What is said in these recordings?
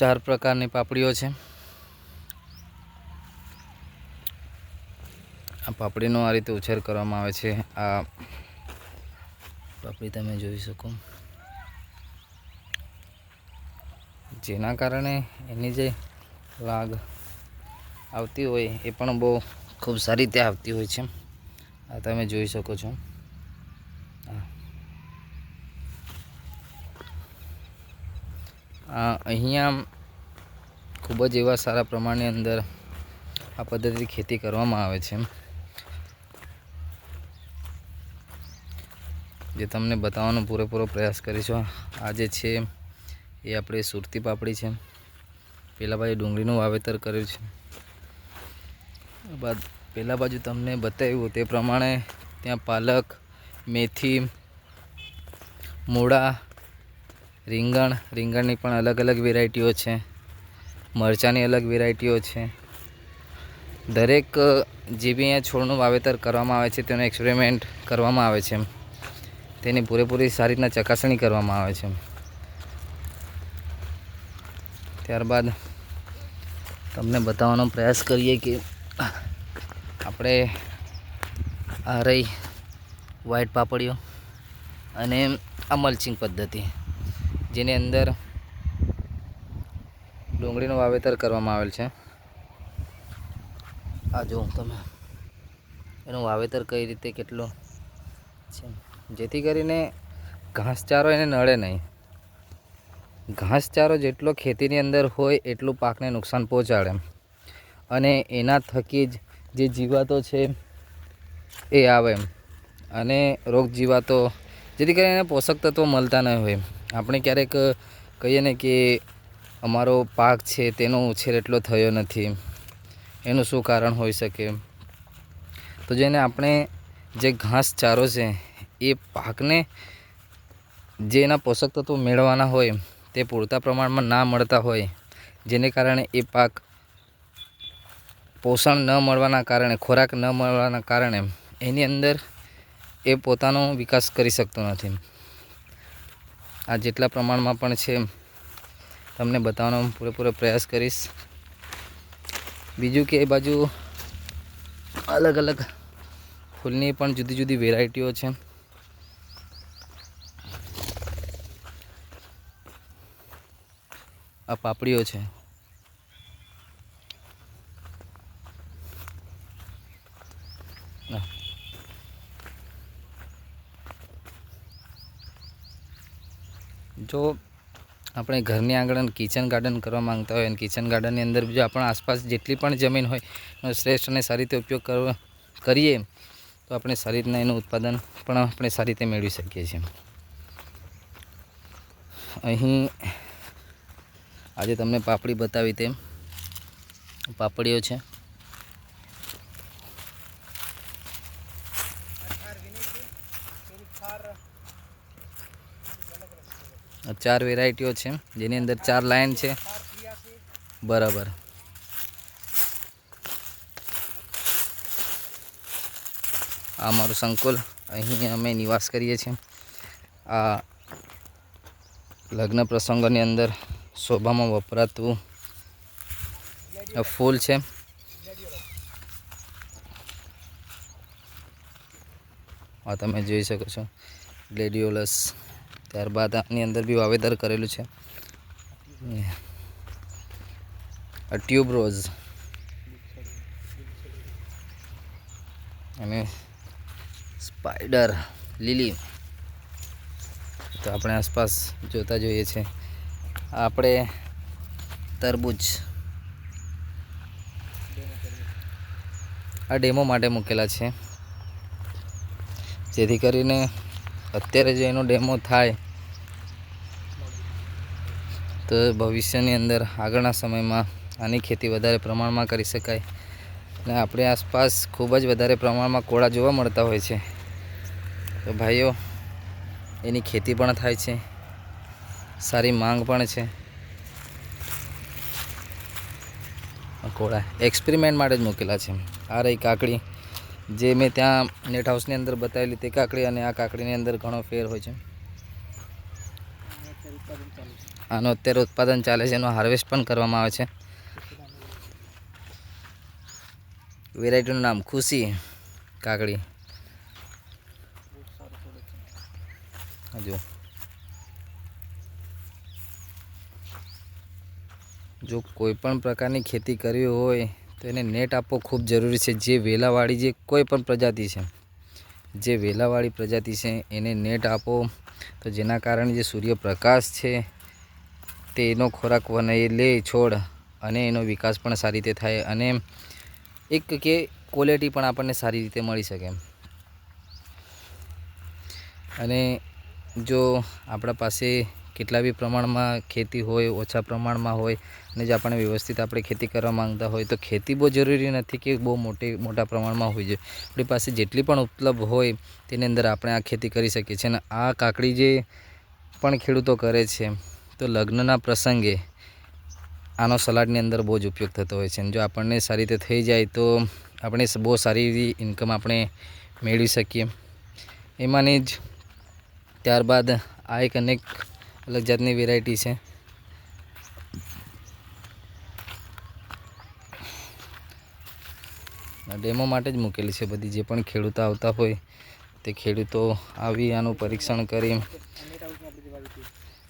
4 પ્રકારની પાપડીઓ છે। આ પાપડીનો આ રીતે ઉછેર કરવામાં આવે છે। આ પાપડી તમે જોઈ શકો, જેના કારણે એની જે લાગ આવતી હોય એ પણ બહુ ખૂબ સારી રીતે આવતી હોય છે। આ તમે જોઈ શકો છો। અહીંયા ખૂબ જ એવા સારા પ્રમાણની અંદર આ પદ્ધતિથી ખેતી કરવામાં આવે છે, જે તમને બતાવવાનો પૂરેપૂરો પ્રયાસ કરીશું। આ જે છે એ આપણે સુરતી પાપડી છે। પેલા બાજુ ડુંગળીનું વાવેતર કર્યું છે, બાદ પેલા બાજુ તમને બતાવ્યું તે પ્રમાણે ત્યાં પાલક, મેથી, મૂળા, રીંગણની પણ અલગ અલગ વેરાયટીઓ છે, મરચાંની અલગ વેરાયટીઓ છે। દરેક જે બી અહીંયા છોડનું વાવેતર કરવામાં આવે છે તેનો એક્સપેરિમેન્ટ કરવામાં આવે છે, તેની પૂરેપૂરી સારી રીતના ચકાસણી કરવામાં આવે છે। ત્યારબાદ તમને બતાવવાનો પ્રયાસ કરીએ કે આપણે આ રહી વ્હાઈટ પાપડીઓ અને આ મલ્ચિંગ પદ્ધતિ, જેની અંદર ડુંગળીનું વાવેતર કરવામાં આવેલ છે। આ જો તમે એનું વાવેતર કઈ રીતે કેટલું છે, જેથી કરીને ઘાસચારો એને નડે નહીં। ઘાસચારો જેટલો ખેતીની અંદર હોય એટલું પાકને નુકસાન પહોંચાડે, અને એના થકી જ જે જીવાતો છે એ આવે, અને રોગ જીવાતો, જેથી કરીને એને પોષક તત્વો મળતા ન હોય। આપણે ક્યારેક કહીએ ને કે અમારો પાક છે તેનો ઉછેર એટલો થયો નથી, એનું શું કારણ હોઈ શકે? તો જેને આપણે જે ઘાસચારો છે એ પાકને જે એના પોષક તત્વો મેળવવાના હોય તે પૂરતા પ્રમાણમાં ના મળતા હોય, જેને કારણે એ પાક પોષણ ન મળવાના કારણે, ખોરાક ન મળવાના કારણે એની અંદર એ પોતાનો વિકાસ કરી શકતો નથી। આ જેટલા પ્રમાણમાં પણ છે તમને બતાવવાનો પૂરેપૂરો પ્રયાસ કરીશ। બીજું કે એ બાજુ અલગ અલગ ફૂલની પણ જુદી જુદી વેરાયટીઓ છે। આ પાપડીઓ છે, જો આપણે ઘરની આંગણ કિચન ગાર્ડન કરવા માંગતા હોય અને કિચન ગાર્ડનની અંદર જો આપણા આસપાસ જેટલી પણ જમીન હોય એનો શ્રેષ્ઠ અને સારી રીતે ઉપયોગ કરીએ તો આપણે સારી રીતના એનું ઉત્પાદન પણ આપણે સારી રીતે મેળવી શકીએ છીએ। અહીં આજે તમને પાપડી બતાવી તેમ પાપડીઓ છે। આ 4 વેરાયટીઓ છે, જેની અંદર 4 લાઈન છે, બરાબર। આ અમારું સંકુલ, અહીં અમે નિવાસ કરીએ છીએ। આ લગ્ન પ્રસંગોની અંદર શોભામાં વપરાતું ફૂલ છે। આ તમે જોઈ શકો છો ગ્લેડિયોલસ। ત્યારબાદ આની અંદર બી વાવેતર કરેલું છે ટ્યુબરોઝ અને સ્પાઈડર લીલી। તો આપણે આસપાસ જોતા જોઈએ છે। આપણે તરબૂચ આ ડેમો માટે મૂકેલા છે, જેથી કરીને અત્યારે જો એનો ડેમો થાય તો ભવિષ્યની અંદર આગળના સમયમાં આની ખેતી વધારે પ્રમાણમાં કરી શકાય। અને આપણી આસપાસ ખૂબ જ વધારે પ્રમાણમાં કોળા જોવા મળતા હોય છે, તો ભાઈઓ એની ખેતી પણ થાય છે, સારી માંગ પણ છે। કોળા એક્સપેરિમેન્ટ માટે જ મૂકેલા છે। આ રહી કાકડી, જે મેં ત્યાં નેટ હાઉસની અંદર બતાવેલી તે કાકડી અને આ કાકડીની અંદર ઘણો ફેર હોય છે। આનું અત્યારે ઉત્પાદન ચાલે છે, એનું હાર્વેસ્ટ પણ કરવામાં આવે છે. વેરાયટીનું નામ ખુશી કાકડી. જો કોઈ પણ પ્રકારની ખેતી કરવી હોય તો એને નેટ આપવો ખૂબ જરૂરી છે. જે વેલાવાળી જે કોઈ પણ પ્રજાતિ છે, જે વેલાવાળી પ્રજાતિ છે એને નેટ આપો, તો જેના કારણે જે સૂર્યપ્રકાશ છે તે એનો ખોરાક લે છોડ, અને એનો વિકાસ પણ સારી રીતે થાય, અને એક કે ક્વોલિટી પણ આપણને સારી રીતે મળી શકે. અને જો આપણા પાસે કેટલા બી પ્રમાણમાં ખેતી હોય, ઓછા પ્રમાણમાં હોય, અને જો આપણે વ્યવસ્થિત આપણે ખેતી કરવા માંગતા હોય તો ખેતી બહુ જરૂરી નથી કે બહુ મોટા પ્રમાણમાં હોય છે. આપણી પાસે જેટલી પણ ઉપલબ્ધ હોય તેની અંદર આપણે આ ખેતી કરી શકીએ છીએ. અને આ કાકડી જે પણ ખેડૂતો કરે છે તો લગ્નના પ્રસંગે આનો સલાડની અંદર બહુ જ ઉપયોગ થતો હોય છે. જો આપણને સારી રીતે થઈ જાય તો આપણે બહુ સારી એવી ઇન્કમ આપણે મેળવી શકીએ. એમાંની જ ત્યારબાદ આ એક અનેક અલગ જાતની વેરાયટી છે. ડેમો માટે જ મૂકેલી છે બધી. જે પણ ખેડૂતો આવતા હોય તે ખેડૂતો આવી આનું પરીક્ષણ કરી.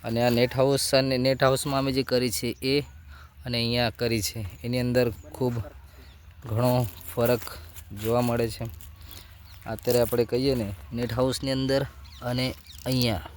અને આ નેટ હાઉસમાં અમે જે કરી છે એ અને અહીંયા કરી છે એની અંદર ખૂબ ઘણો ફરક જોવા મળે છે. અત્યારે આપણે કહીએ ને નેટ હાઉસની અંદર અને અહીંયા